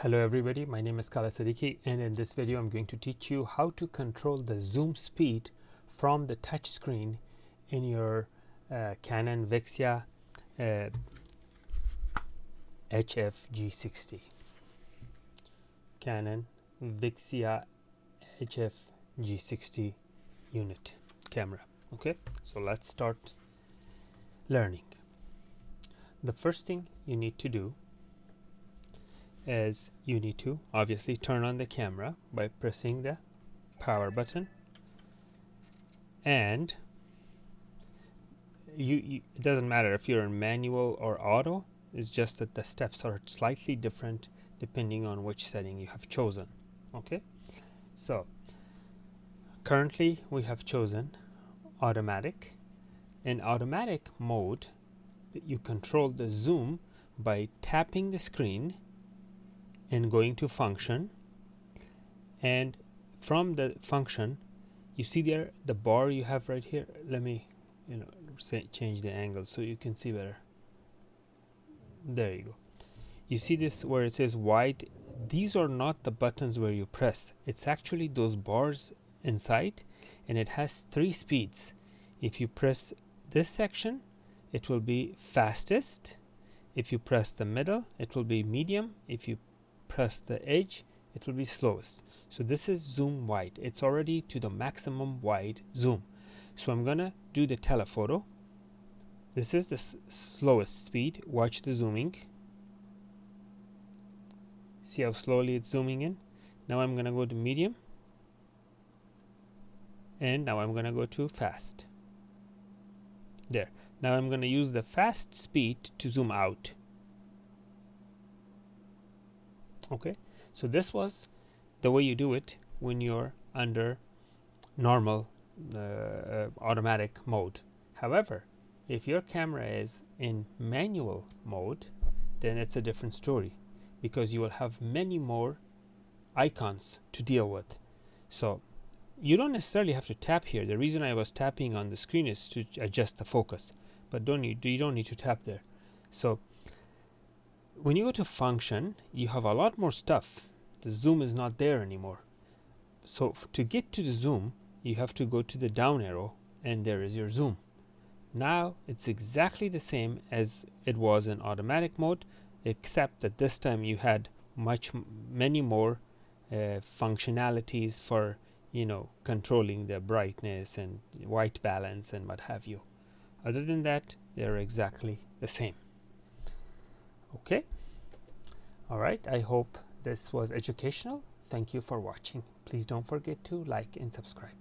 Hello everybody, my name is Kala Siddiqui, and in this video I'm going to teach you how to control the zoom speed from the touch screen in your Canon VIXIA HF G60. Canon VIXIA HF G60 unit camera. Okay, so let's start learning. The first thing you need to do is you need to obviously turn on the camera by pressing the power button, and it doesn't matter if you're in manual or auto, it's just that the steps are slightly different depending on which setting you have chosen. Okay, so currently we have chosen automatic. In automatic mode, you control the zoom by tapping the screen and going to function, and from the function you see there the bar you have right here. Let me change the angle so you can see better. There you go. You see this where it says wide? These are not the buttons where you press, it's actually those bars inside, and it has 3 speeds. If you press this section, it will be fastest. If you press the middle, it will be medium. If you press the edge, it will be slowest. So this is zoom wide. It's already to the maximum wide zoom. So I'm gonna do the telephoto. This is the slowest speed. Watch the zooming. See how slowly it's zooming in. Now I'm gonna go to medium, and now I'm gonna go to fast. There. Now I'm gonna use the fast speed to zoom out. Okay, so this was the way you do it when you're under normal automatic mode. However, if your camera is in manual mode, then it's a different story, because you will have many more icons to deal with. So you don't necessarily have to tap here. The reason I was tapping on the screen is to adjust the focus, but you don't need to tap there. So when you go to function, you have a lot more stuff. The zoom is not there anymore. So to get to the zoom, you have to go to the down arrow, and there is your zoom. Now it's exactly the same as it was in automatic mode, except that this time you had many more functionalities for controlling the brightness and white balance and what have you. Other than that, they're exactly the same. Okay, all right, I hope this was educational. Thank you for watching. Please don't forget to like and subscribe.